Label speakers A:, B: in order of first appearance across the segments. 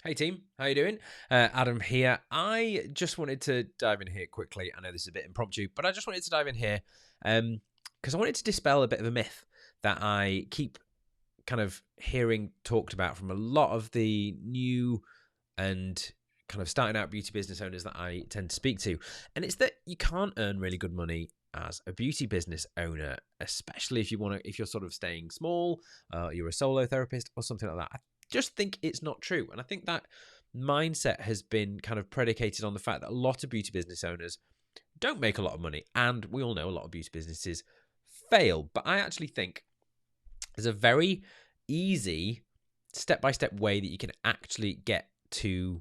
A: Hey team, how you doing? Adam here. I just wanted to dive in here quickly. I know this is a bit impromptu, but I just wanted to dive in here because I wanted to dispel a bit of a myth that I keep kind of hearing talked about from a lot of the new and kind of starting out beauty business owners that I tend to speak to. And it's that you can't earn really good money as a beauty business owner, especially if you're sort of staying small, you're a solo therapist or something like that. I just think it's not true. And I think that mindset has been kind of predicated on the fact that a lot of beauty business owners don't make a lot of money. And we all know a lot of beauty businesses fail. But I actually think there's a very easy step-by-step way that you can actually get to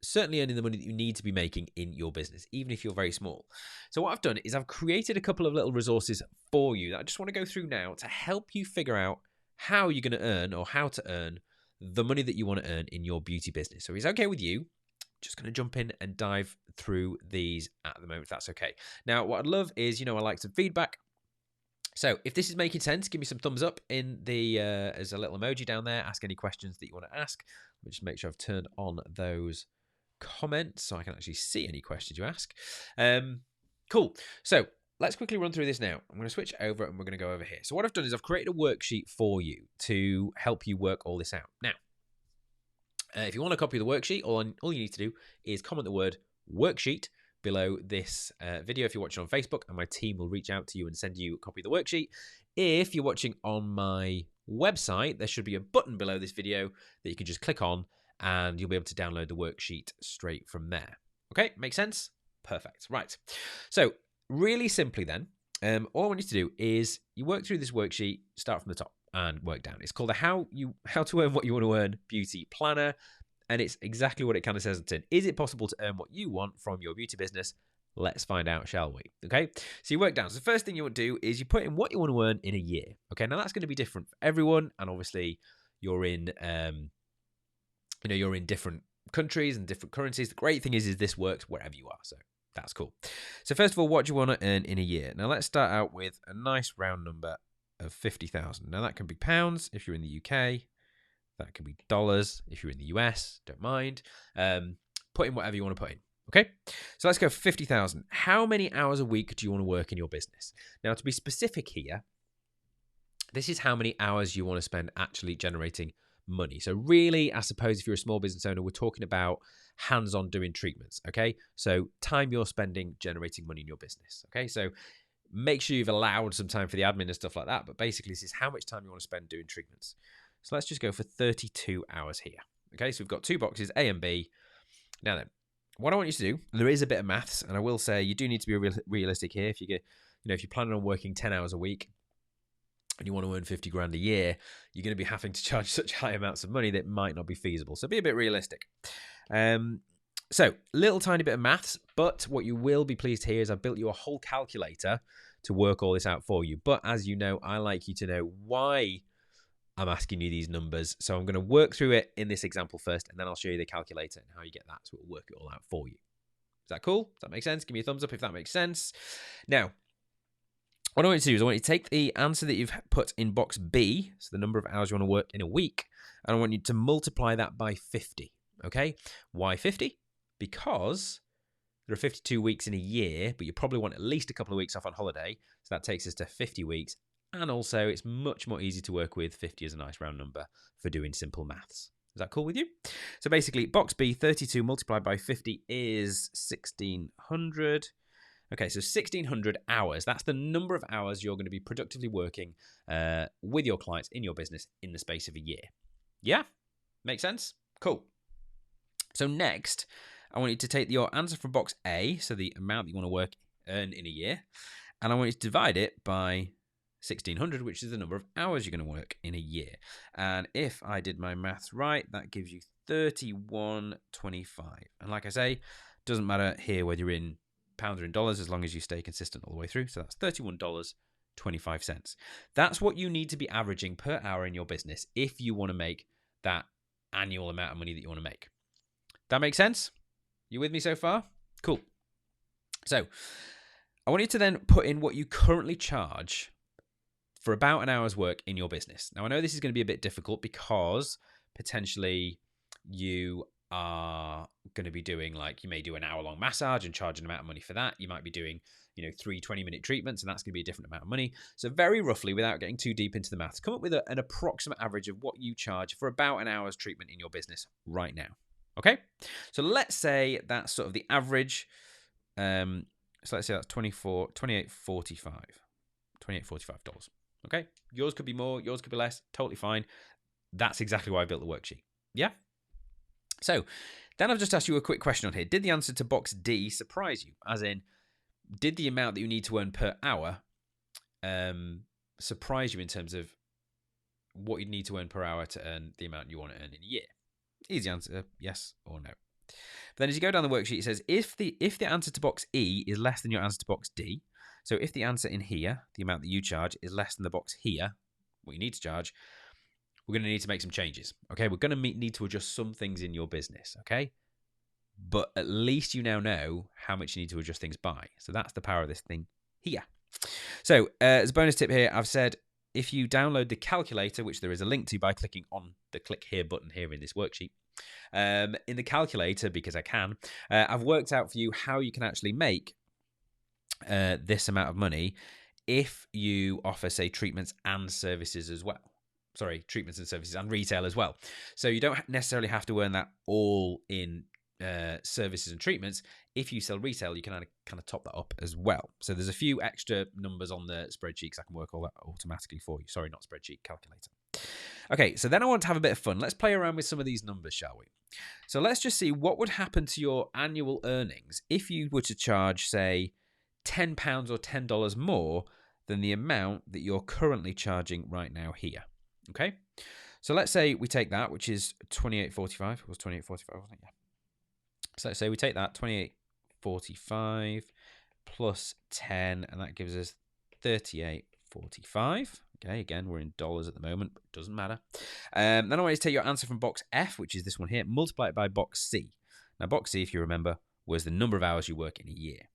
A: certainly earning the money that you need to be making in your business, even if you're very small. So what I've done is I've created a couple of little resources for you that I just want to go through now to help you figure out how you're going to earn or how to earn the money that you want to earn in your beauty business. So if it's okay with you, just going to jump in and dive through these at the moment, if that's okay. Now, what I'd love is, I like some feedback. So if this is making sense, give me some thumbs up in the, there's a little emoji down there. Ask any questions that you want to ask. Let me just make sure I've turned on those comments so I can actually see any questions you ask. Cool. So let's quickly run through this now. I'm going to switch over and we're going to go over here. So what I've done is I've created a worksheet for you to help you work all this out. Now, if you want a copy of the worksheet, all you need to do is comment the word worksheet below this video if you're watching on Facebook, and my team will reach out to you and send you a copy of the worksheet. If you're watching on my website, there should be a button below this video that you can just click on and you'll be able to download the worksheet straight from there. Okay, makes sense? Perfect. Right. So really simply then, all I want you to do is you work through this worksheet, start from the top and work down. It's called the How to Earn What You Want to Earn Beauty Planner. And it's exactly what it kind of says on the tin. Is it possible to earn what you want from your beauty business? Let's find out, shall we? Okay, so you work down. So the first thing you want to do is you put in what you want to earn in a year. Okay, now that's going to be different for everyone, and obviously you're in, you're in different countries and different currencies. The great thing is this works wherever you are, so that's cool. So first of all, what do you want to earn in a year? Now let's start out with a nice round number of 50,000. Now that can be pounds if you're in the UK. That can be dollars if you're in the US, don't mind. Put in whatever you want to put in. Okay, so let's go for 50,000. How many hours a week do you want to work in your business? Now, to be specific here, this is how many hours you want to spend actually generating money. So really, I suppose if you're a small business owner, we're talking about hands-on doing treatments. Okay, so time you're spending generating money in your business. Okay, so make sure you've allowed some time for the admin and stuff like that. But basically, this is how much time you want to spend doing treatments. So let's just go for 32 hours here. Okay, so we've got two boxes, A and B. Now then, what I want you to do, there is a bit of maths, and I will say you do need to be realistic here. If if you're planning on working 10 hours a week and you want to earn 50 grand a year, you're going to be having to charge such high amounts of money that might not be feasible. So be a bit realistic. So little tiny bit of maths, but what you will be pleased to hear is I've built you a whole calculator to work all this out for you. But as you know, I like you to know why I'm asking you these numbers. So I'm going to work through it in this example first, and then I'll show you the calculator and how you get that. So it'll work it all out for you. Is that cool? Does that make sense? Give me a thumbs up if that makes sense. Now, what I want you to do is I want you to take the answer that you've put in box B, so the number of hours you want to work in a week, and I want you to multiply that by 50. Okay? Why 50? Because there are 52 weeks in a year, but you probably want at least a couple of weeks off on holiday. So that takes us to 50 weeks. And also, it's much more easy to work with. 50 is a nice round number for doing simple maths. Is that cool with you? So basically, box B, 32 multiplied by 50 is 1,600. Okay, so 1,600 hours. That's the number of hours you're going to be productively working with your clients in your business in the space of a year. Yeah? Make sense? Cool. So next, I want you to take your answer from box A, so the amount that you want to earn in a year, and I want you to divide it by 1,600, which is the number of hours you're going to work in a year. And if I did my maths right, that gives you 31.25. And like I say, doesn't matter here whether you're in pounds or in dollars, as long as you stay consistent all the way through. So that's $31.25. That's what you need to be averaging per hour in your business if you want to make that annual amount of money that you want to make. That makes sense? You with me so far? Cool. So I want you to then put in what you currently charge for about an hour's work in your business. Now, I know this is going to be a bit difficult because potentially you are going to be doing, like, you may do an hour-long massage and charge an amount of money for that. You might be doing, 3 20-minute treatments, and that's going to be a different amount of money. So very roughly, without getting too deep into the maths, come up with an approximate average of what you charge for about an hour's treatment in your business right now. Okay? So let's say that's sort of the average. So let's say that's $28.45. Okay? Yours could be more, yours could be less, totally fine. That's exactly why I built the worksheet. Yeah? So then I've just asked you a quick question on here. Did the answer to box D surprise you? As in, did the amount that you need to earn per hour surprise you in terms of what you'd need to earn per hour to earn the amount you want to earn in a year? Easy answer, yes or no. But then as you go down the worksheet, it says if the answer to box E is less than your answer to box D, so if the answer in here, the amount that you charge, is less than the box here, what you need to charge, we're going to need to make some changes. Okay, we're going to need to adjust some things in your business. Okay, but at least you now know how much you need to adjust things by. So that's the power of this thing here. So as a bonus tip here, I've said if you download the calculator, which there is a link to by clicking on the click here button here in this worksheet, in the calculator, because I can, I've worked out for you how you can actually make this amount of money if you offer, say, treatments and services as well. Sorry, treatments and services and retail as well. So you don't necessarily have to earn that all in services and treatments. If you sell retail, you can kind of top that up as well. So there's a few extra numbers on the spreadsheet because I can work all that automatically for you. Sorry, not spreadsheet, calculator. Okay, so then I want to have a bit of fun. Let's play around with some of these numbers, shall we? So let's just see what would happen to your annual earnings if you were to charge, say, £10 or $10 more than the amount that you're currently charging right now here. Okay, so let's say we take that, which is $28.45. It was $28.45, wasn't it? Yeah. So let's say we take that $28.45 plus 10, and that gives us $38.45. Okay, again, we're in dollars at the moment, but it doesn't matter. Then I want you to take your answer from box F, which is this one here, multiply it by box C. Now, box C, if you remember, was the number of hours you work in a year.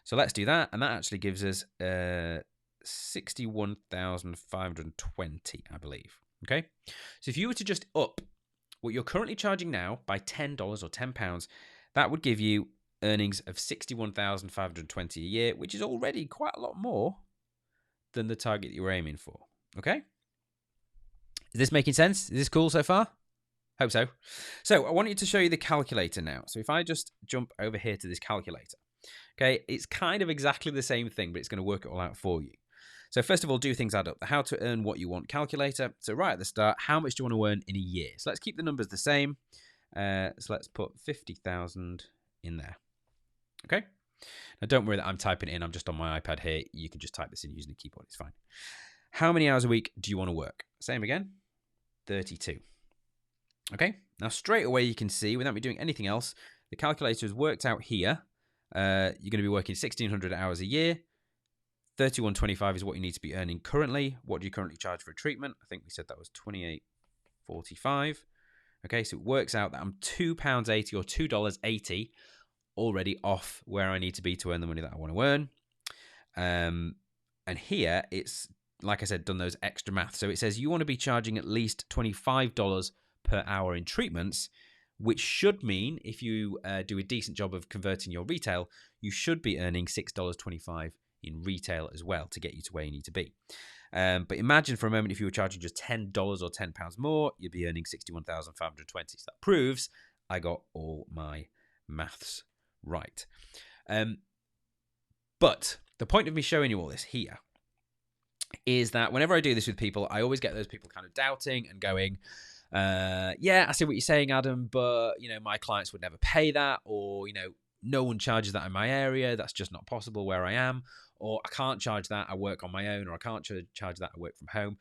A: So let's do that, and that actually gives us 61,520, I believe. Okay, so if you were to just up what you're currently charging now by $10 or £10, that would give you earnings of 61,520 a year, which is already quite a lot more than the target that you were aiming for. Okay, is this making sense? Is this cool so far? Hope so. So I want you to show you the calculator now. So if I just jump over here to this calculator, okay, it's kind of exactly the same thing, but it's going to work it all out for you. So first of all, do things add up. The how to earn what you want calculator. So right at the start, how much do you want to earn in a year? So let's keep the numbers the same. So let's put 50,000 in there. Okay. Now don't worry that I'm typing it in. I'm just on my iPad here. You can just type this in using the keyboard. It's fine. How many hours a week do you want to work? Same again. 32. Okay. Now straight away you can see, without me doing anything else, the calculator has worked out here. You're going to be working 1,600 hours a year. 31.25 is what you need to be earning currently. What do you currently charge for a treatment? I think we said that was $28.45. Okay, so it works out that I'm £2.80 or $2.80 already off where I need to be to earn the money that I want to earn. And here it's, like I said, done those extra maths. So it says you want to be charging at least $25 per hour in treatments, which should mean if you do a decent job of converting your retail, you should be earning $6.25 in retail as well to get you to where you need to be. But imagine for a moment if you were charging just $10 or £10 more, you'd be earning 61,520. So that proves I got all my maths right. But the point of me showing you all this here is that whenever I do this with people, I always get those people kind of doubting and going, yeah, I see what you're saying, Adam, but, my clients would never pay that, or, no one charges that in my area. That's just not possible where I am. Or I can't charge that, I work on my own. Or I can't charge that, I work from home.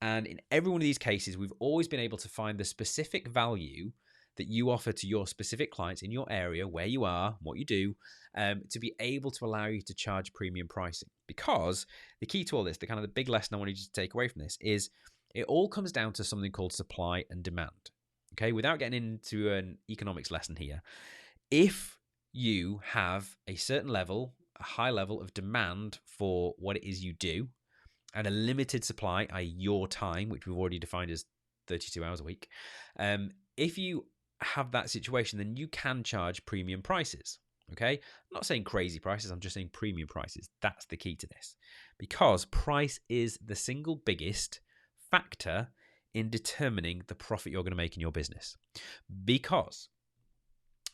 A: And in every one of these cases, we've always been able to find the specific value that you offer to your specific clients in your area, where you are, what you do, to be able to allow you to charge premium pricing. Because the key to all this, the kind of the big lesson I wanted you to take away from this is it all comes down to something called supply and demand. Okay, without getting into an economics lesson here, if you have a certain level, a high level of demand for what it is you do, and a limited supply, i.e. your time, which we've already defined as 32 hours a week, if you have that situation, then you can charge premium prices. Okay, I'm not saying crazy prices, I'm just saying premium prices. That's the key to this, because price is the single biggest factor in determining the profit you're going to make in your business. Because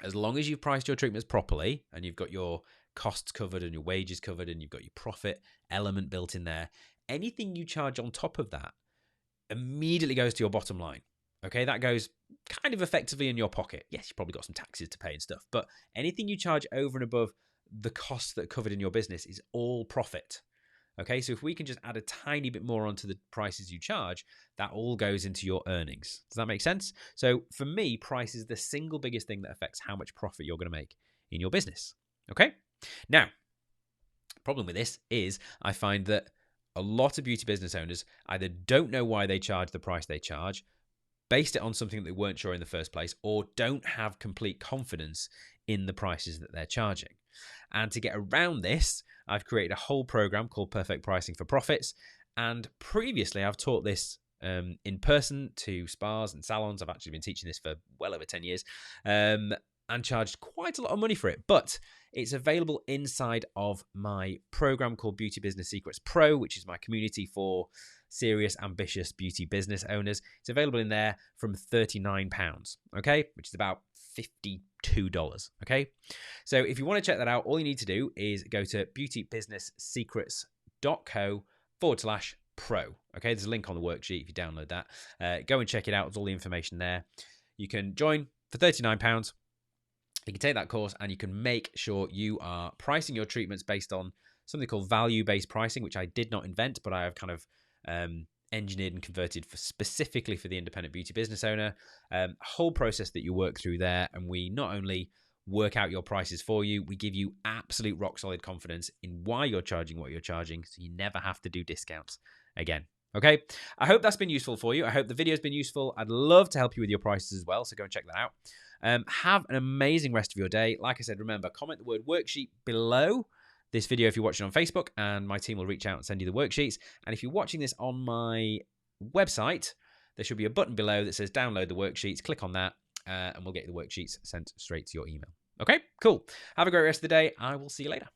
A: as long as you've priced your treatments properly and you've got your costs covered and your wages covered and you've got your profit element built in there, anything you charge on top of that immediately goes to your bottom line. Okay, that goes kind of effectively in your pocket. Yes, you've probably got some taxes to pay and stuff, but anything you charge over and above the costs that are covered in your business is all profit. Okay, so if we can just add a tiny bit more onto the prices you charge, that all goes into your earnings. Does that make sense? So for me, price is the single biggest thing that affects how much profit you're going to make in your business. Okay, now, problem with this is I find that a lot of beauty business owners either don't know why they charge the price they charge, based it on something that they weren't sure in the first place, or don't have complete confidence in the prices that they're charging. And to get around this, I've created a whole program called Perfect Pricing for Profits. And previously, I've taught this in person to spas and salons. I've actually been teaching this for well over 10 years and charged quite a lot of money for it. But it's available inside of my program called Beauty Business Secrets Pro, which is my community for serious, ambitious beauty business owners. It's available in there from £39, okay, which is about $52, okay? So if you want to check that out, all you need to do is go to beautybusinesssecrets.co/pro, okay? There's a link on the worksheet if you download that. Go and check it out. There's all the information there. You can join for £39. You can take that course and you can make sure you are pricing your treatments based on something called value-based pricing, which I did not invent, but I have kind of engineered and converted specifically for the independent beauty business owner. A whole process that you work through there, and we not only work out your prices for you, we give you absolute rock solid confidence in why you're charging what you're charging, so you never have to do discounts again. Okay, I hope that's been useful for you. I hope the video's been useful. I'd love to help you with your prices as well, so go and check that out. Have an amazing rest of your day. Like I said, remember, comment the word worksheet below this video if you're watching on Facebook, and my team will reach out and send you the worksheets. And if you're watching this on my website, there should be a button below that says download the worksheets. Click on that and we'll get you the worksheets sent straight to your email. Okay, cool. Have a great rest of the day. I will see you later.